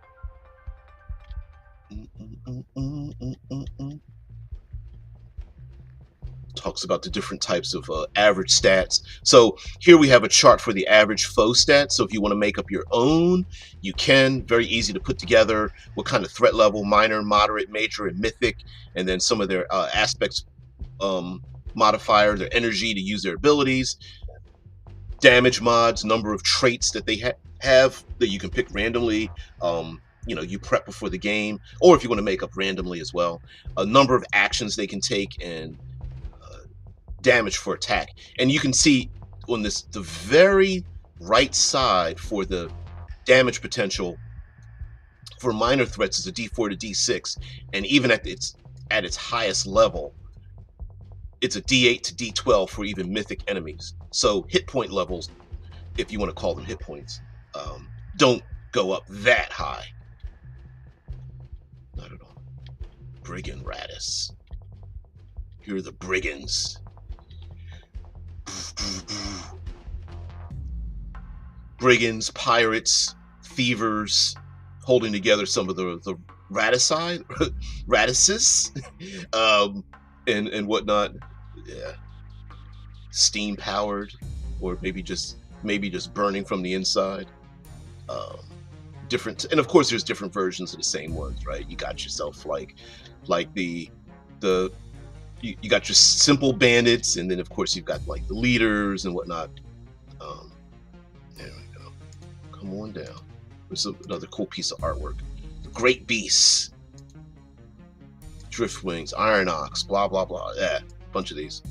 Talks about the different types of average stats. So here we have a chart for the average foe stats. So if you want to make up your own, you can. Very easy to put together. What kind of threat level: minor, moderate, major, and mythic. And then some of their aspects modifier, their energy to use their abilities. Damage mods, number of traits that they have that you can pick randomly. You know, you prep before the game, or if you want to make up randomly as well. A number of actions they can take, and damage for attack. And you can see on the very right side for the damage potential for minor threats is a D4 to D6, and even at its highest level, it's a D8 to D12 for even mythic enemies. So hit point levels, if you want to call them hit points, don't go up that high. Not at all. Brigand Ratus. Here are the brigands. Brigands, pirates, thievers, holding together some of the Ratuses, and whatnot. Yeah, steam powered, or maybe just burning from the inside. Different, and of course, there's different versions of the same ones, right? You got yourself like you got your simple bandits, and then of course you've got like the leaders and whatnot. There we go. Come on down. There's another cool piece of artwork. The Great Beasts, Driftwings, Iron Ox, blah blah blah. Yeah, a bunch of these.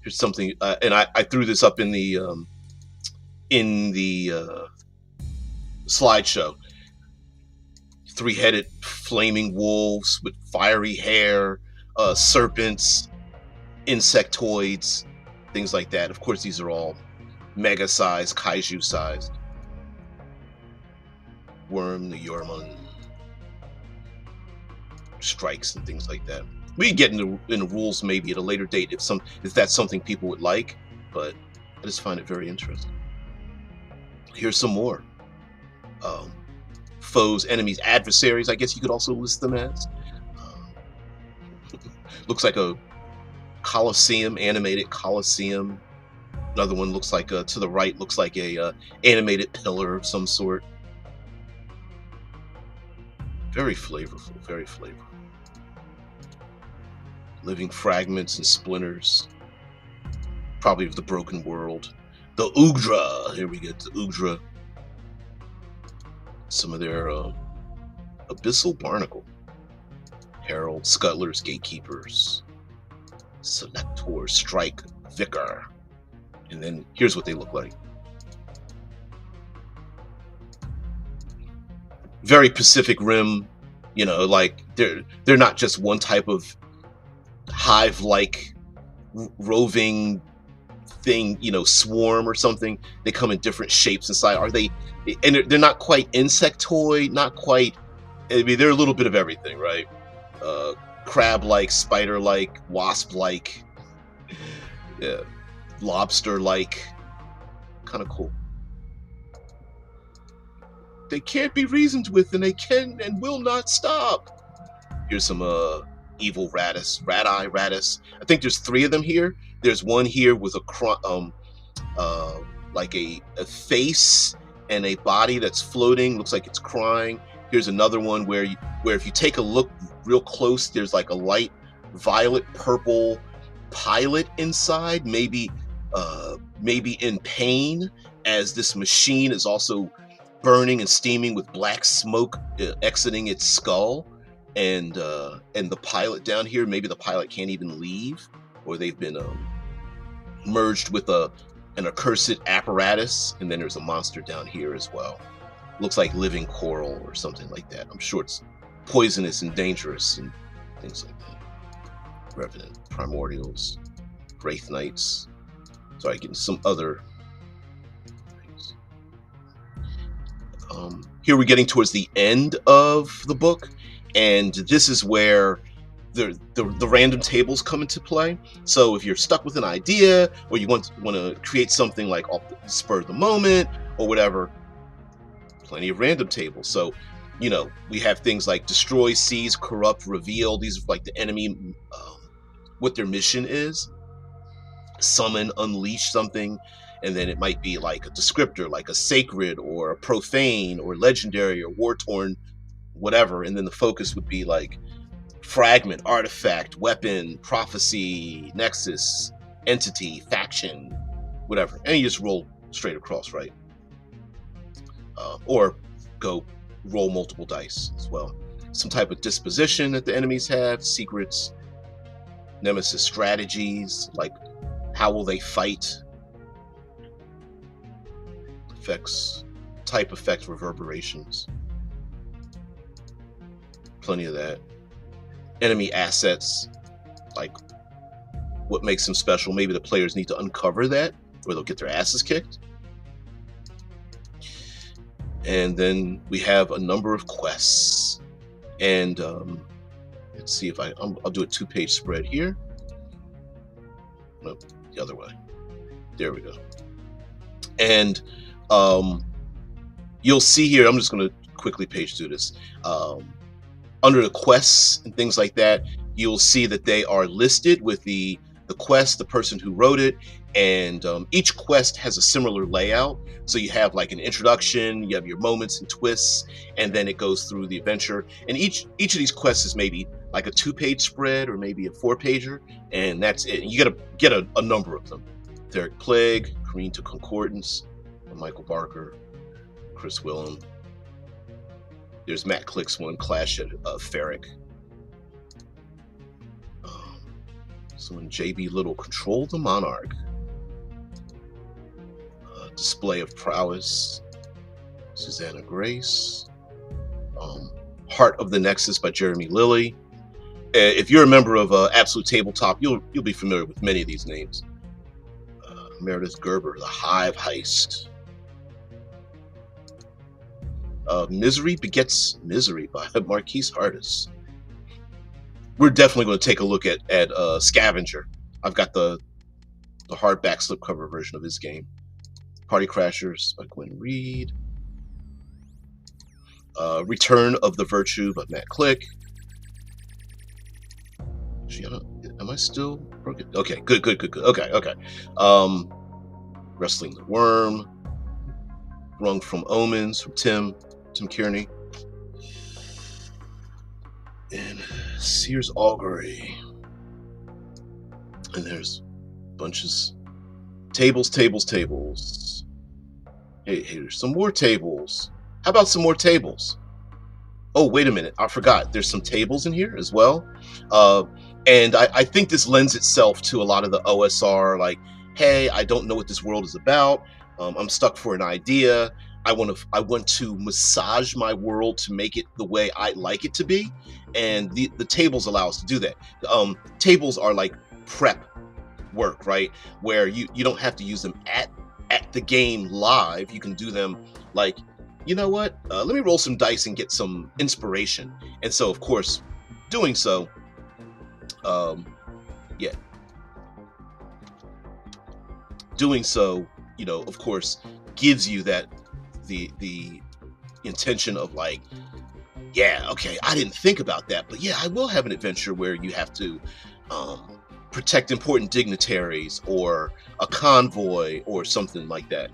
Here's something, and I threw this up in the slideshow. Three-headed flaming wolves with fiery hair. Serpents, insectoids, things like that. Of course, these are all mega sized, kaiju sized. Worm, the Yormon, strikes and things like that. We can get into rules maybe at a later date if that's something people would like, but I just find it very interesting. Here's some more. Foes, enemies, adversaries, I guess you could also list them as. Looks like a Colosseum, animated Colosseum. Another one looks like to the right, looks like a animated pillar of some sort. Very flavorful, very flavorful. Living fragments and splinters, probably of the broken world. The Ugdra, here we get the Ugdra. Some of their abyssal barnacle. Herald, Scuttlers, Gatekeepers, Selectors, Strike, Vicar. And then here's what they look like. Very Pacific Rim, you know, like they're not just one type of hive-like roving thing, you know, swarm or something. They come in different shapes inside. Are they? And they're not quite insectoid, not quite. I mean, they're a little bit of everything, right? Crab-like, spider-like, wasp-like, yeah, lobster-like. Kind of cool. They can't be reasoned with, and they can and will not stop. Here's some evil Radis. I think there's 3 of them here. There's one here with a like a face and a body that's floating. Looks like it's crying. Here's another one where if you take a look real close, there's like a light violet purple pilot inside, maybe in pain, as this machine is also burning and steaming with black smoke exiting its skull. And the pilot down here, maybe the pilot can't even leave, or they've been merged with an accursed apparatus. And then there's a monster down here as well. Looks like living coral or something like that. I'm sure it's poisonous and dangerous and things like that. Revenant Primordials, Wraith Knights. Sorry, getting some other things. Here we're getting towards the end of the book, and this is where the random tables come into play. So if you're stuck with an idea, or you want to create something like off the spur of the moment or whatever, plenty of random tables. So, you know, we have things like destroy, seize, corrupt, reveal. These are like the enemy, what their mission is. Summon, unleash something. And then it might be like a descriptor, like a sacred or a profane or legendary or war-torn, whatever. And then the focus would be like fragment, artifact, weapon, prophecy, nexus, entity, faction, whatever. And you just roll straight across, right? Or go roll multiple dice as well. Some type of disposition that the enemies have, secrets, nemesis strategies, like how will they fight, effects, type effect reverberations, plenty of that. Enemy assets, like what makes them special. Maybe the players need to uncover that, or they'll get their asses kicked. And then we have a number of quests. And let's see if I'll do a 2-page spread here. Nope, the other way. There we go. And you'll see here, I'm just going to quickly page through this. Under the quests and things like that, you'll see that they are listed with the quest, the person who wrote it, and each quest has a similar layout. So you have like an introduction, you have your moments and twists, and then it goes through the adventure. And each of these quests is maybe like a 2-page spread or maybe a 4-pager, and that's it. You gotta get a number of them. Derek Plague, Green to Concordance, Michael Barker, Chris Willem. There's Matt Click's one, Clash at Ferric. Someone JB Little, Control the Monarch. Display of Prowess, Susanna Grace. Heart of the Nexus by Jeremy Lilly. If you're a member of Absolute Tabletop, you'll be familiar with many of these names. Meredith Gerber, The Hive Heist. Misery Begets Misery by Marquise Hardis. We're definitely going to take a look at Scavenger. I've got the hardback slipcover version of his game. Party Crashers by Gwen Reed. Return of the Virtue by Matt Click. Am I still broken? Okay, good. Okay. Wrestling the Worm. Wrung from Omens from Tim Kearney. And Sears Augury. And there's bunches. Tables. Hey, there's some more tables. How about some more tables? Oh, wait a minute, I forgot. There's some tables in here as well. Uh, and I think this lends itself to a lot of the OSR, like, hey, I don't know what this world is about. I'm stuck for an idea. I want to massage my world to make it the way I like it to be. And the tables allow us to do that. Tables are like prep work, right? Where you don't have to use them at the game live. You can do them like, you know what? Let me roll some dice and get some inspiration. And so, of course, doing so, yeah, doing so, of course, gives you that the intention of like, yeah, okay, I didn't think about that, but yeah, I will have an adventure where you have to protect important dignitaries or a convoy or something like that.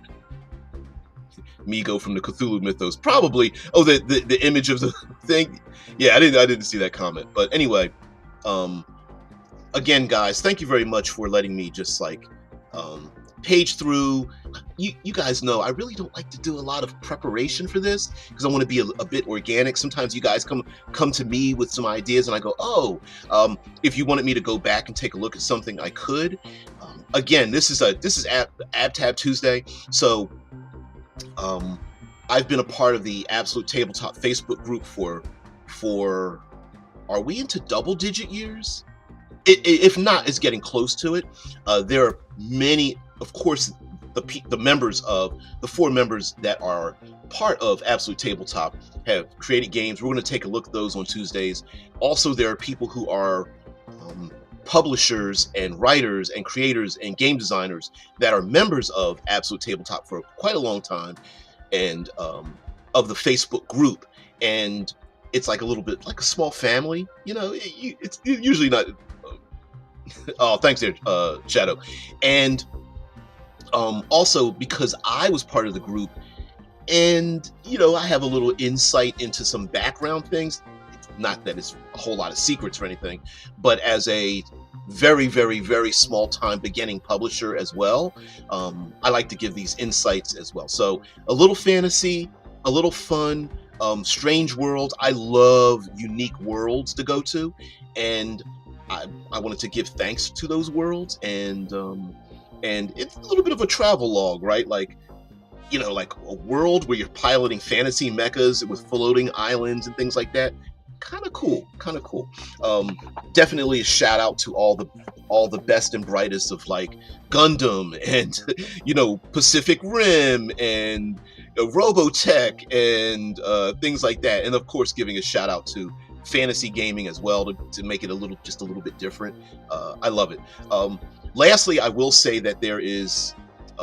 Migo from the Cthulhu mythos, probably. Oh, the image of the thing. Yeah, I didn't see that comment, but anyway, again, guys, thank you very much for letting me just like page through. You guys know I really don't like to do a lot of preparation for this because I want to be a bit organic. Sometimes you guys come to me with some ideas and I go, oh, if you wanted me to go back and take a look at something, I could. Again, this is AbTab Tuesday, so I've been a part of the Absolute Tabletop Facebook group for are we into double-digit years? If not, it's getting close to it. There are many, of course, the members of the 4 members that are part of Absolute Tabletop have created games. We're going to take a look at those on Tuesdays. Also, there are people who are publishers and writers and creators and game designers that are members of Absolute Tabletop for quite a long time, and of the Facebook group. And it's like a little bit like a small family. It's usually not. Oh, thanks there, Shadow. And also because I was part of the group, and I have a little insight into some background things. Not that it's a whole lot of secrets or anything, but as a very, very, very small time beginning publisher as well, I like to give these insights as well. So a little fantasy, a little fun, strange world. I love unique worlds to go to, and I wanted to give thanks to those worlds, and it's a little bit of a travel log, right? Like, like a world where you're piloting fantasy mechas with floating islands and things like that. Kind of cool. Definitely a shout out to all the best and brightest of like Gundam and Pacific Rim and Robotech and things like that, and of course giving a shout out to fantasy gaming as well to make it just a little bit different. I love it. Lastly, I will say that there is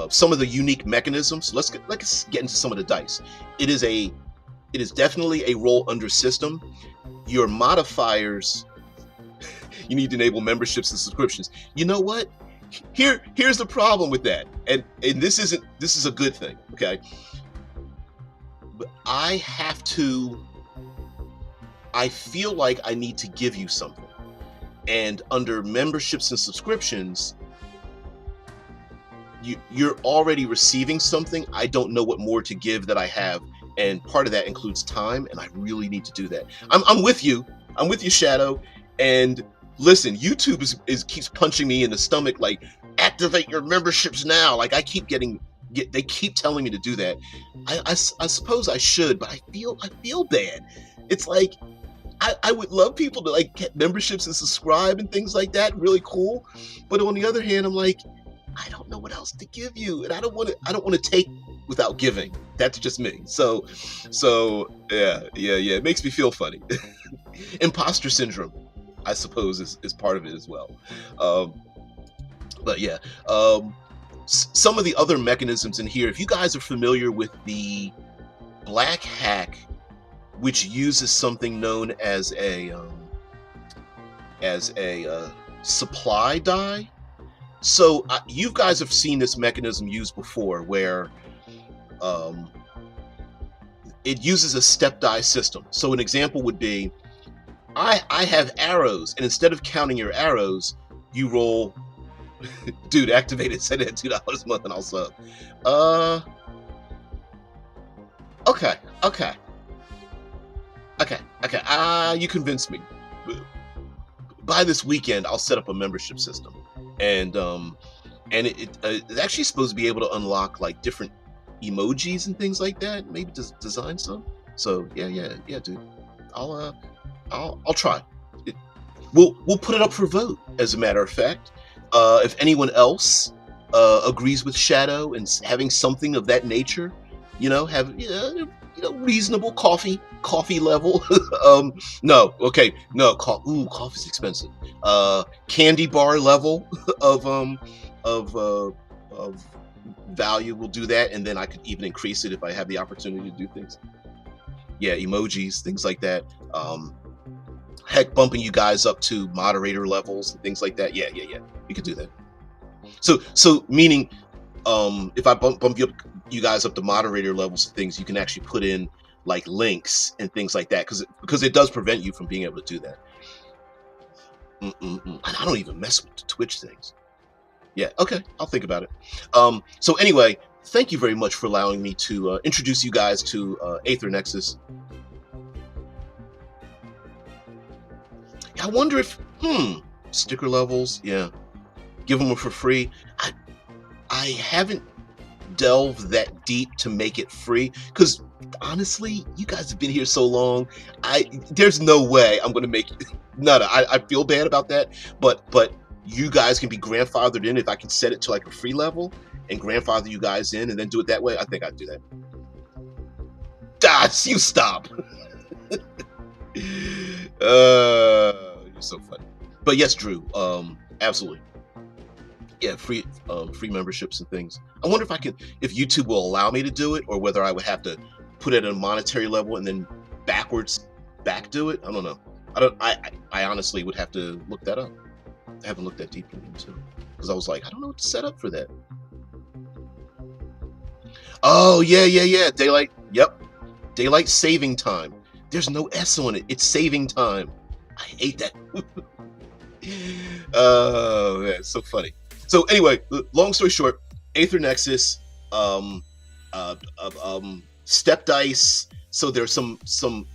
some of the unique mechanisms. Let's get into some of the dice. It is definitely a roll under system. Your modifiers, you need to enable memberships and subscriptions. You know what? Here's the problem with that, and this is a good thing, okay? But I feel like I need to give you something, and under memberships and subscriptions, you're already receiving something. I don't know what more to give that I have. And part of that includes time, and I really need to do that. I'm with you. I'm with you, Shadow. And listen, YouTube keeps punching me in the stomach, like, activate your memberships now. Like, I keep they keep telling me to do that. I suppose I should, but I feel bad. It's like I would love people to like get memberships and subscribe and things like that. Really cool. But on the other hand, I'm like, I don't know what else to give you, and I don't want to take without giving. That's just me. So yeah. It makes me feel funny. Imposter syndrome, I suppose, is part of it as well. But yeah, some of the other mechanisms in here. If you guys are familiar with the Black Hack, which uses something known as a supply die. So you guys have seen this mechanism used before, where it uses a step die system. So an example would be, I have arrows, and instead of counting your arrows, you roll. Dude, activated. Send it $2 a month, and I'll sub. Okay. Okay. You convinced me. By this weekend, I'll set up a membership system, and it's actually supposed to be able to unlock like different emojis and things like that. Maybe design some. So yeah, dude. I'll try. We'll put it up for vote. As a matter of fact, if anyone else agrees with Shadow and having something of that nature, reasonable coffee level. No, coffee's expensive. Candy bar level of value. We'll do that, and then I could even increase it if I have the opportunity to do things. Yeah, emojis, things like that. Heck, bumping you guys up to moderator levels and things like that. Yeah. We could do that. So meaning, if I bump you guys up to moderator levels of things, you can actually put in like links and things like that, because it does prevent you from being able to do that. And I don't even mess with the Twitch things. Yeah, okay, I'll think about it. So anyway, thank you very much for allowing me to introduce you guys to Aether Nexus. I wonder if sticker levels, yeah, give them for free. I haven't delved that deep to make it free, because honestly, you guys have been here so long. There's no way I'm gonna make it. Nada. I feel bad about that, but you guys can be grandfathered in if I can set it to like a free level and grandfather you guys in and then do it that way. I think I'd do that. You stop. You're so funny. But yes, Drew, absolutely. Yeah, free memberships and things. I wonder if YouTube will allow me to do it, or whether I would have to put it at a monetary level and then back do it. I don't know. I honestly would have to look that up. I haven't looked that deeply into it, because I was like, I don't know what to set up for that. Oh yeah. Daylight. Yep. Daylight saving time. There's no S on it. It's saving time. I hate that. Oh man, it's so funny. So anyway, long story short, Aether Nexus, step dice. So there's some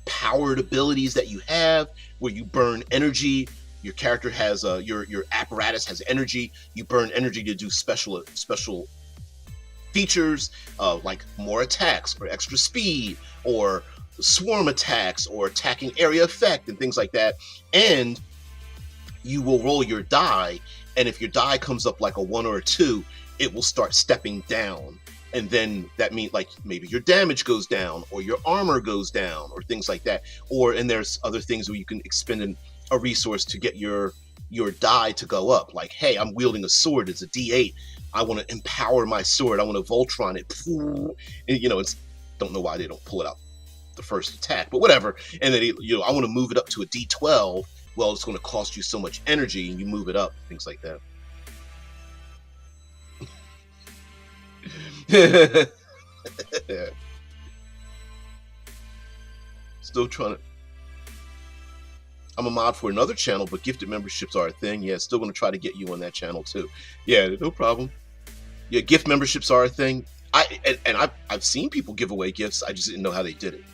powered abilities that you have where you burn energy. Your character has your apparatus has energy. You burn energy to do special features, like more attacks or extra speed, or swarm attacks, or attacking area effect and things like that. And you will roll your die, and if your die comes up like a 1 or a 2, it will start stepping down. And then that means like maybe your damage goes down, or your armor goes down, or things like that. And there's other things where you can expend a resource to get your die to go up. Like, hey, I'm wielding a sword. It's a D8. I want to empower my sword. I want to Voltron it. And, it's don't know why they don't pull it out the first attack, but whatever. And then I want to move it up to a D12. Well, it's going to cost you so much energy, and you move it up, things like that. Still trying to. I'm a mod for another channel, but gifted memberships are a thing. Yeah, still going to try to get you on that channel too. Yeah, no problem. Yeah, gift memberships are a thing. I've seen people give away gifts. I just didn't know how they did it.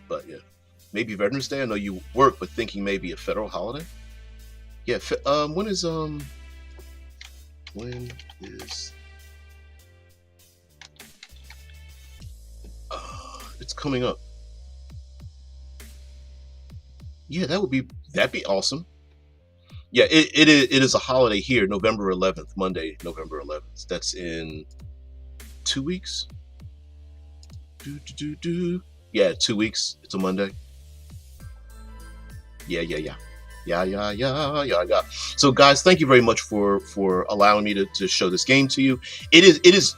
But yeah, maybe Veterans Day. I know you work, but thinking maybe a federal holiday. Yeah. When is it's coming up. Yeah, that'd be awesome. Yeah, it is a holiday here, November 11th, Monday, November 11th. That's in 2 weeks. Yeah, 2 weeks. It's a Monday. Yeah. So guys, thank you very much for allowing me to show this game to you. It is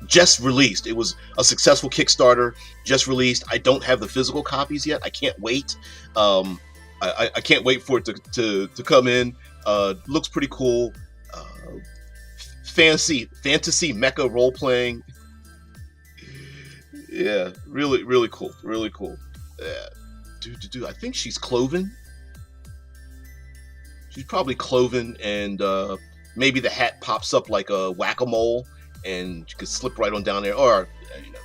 just released. It was a successful Kickstarter, just released. I don't have the physical copies yet. I can't wait. I can't wait for it to come in. Looks pretty cool. Fantasy mecha role playing. Yeah, really cool. Really cool. Yeah. I think she's cloven. She's probably cloven, and maybe the hat pops up like a whack-a-mole, and you could slip right on down there, or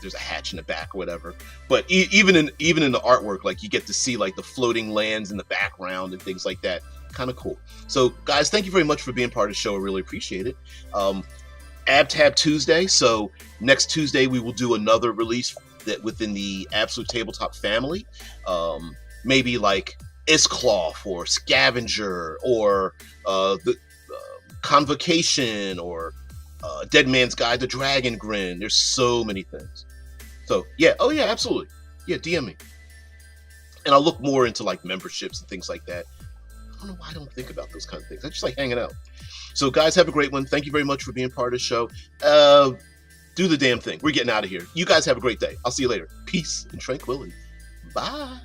there's a hatch in the back or whatever. But even in the artwork, like you get to see like the floating lands in the background and things like that. Kind of cool. So guys, thank you very much for being part of the show. I really appreciate it. AbTab Tuesday. So next Tuesday we will do another release that within the Absolute Tabletop family. Maybe like Iscloth or Scavenger or the Convocation or Dead Man's Guide to Dragon Grin. There's so many things. So yeah, oh yeah, absolutely. Yeah, DM me. And I'll look more into like memberships and things like that. I don't know why I don't think about those kind of things. I just like hanging out. So guys, have a great one. Thank you very much for being part of the show. Do the damn thing. We're getting out of here. You guys have a great day. I'll see you later. Peace and tranquility. Bye.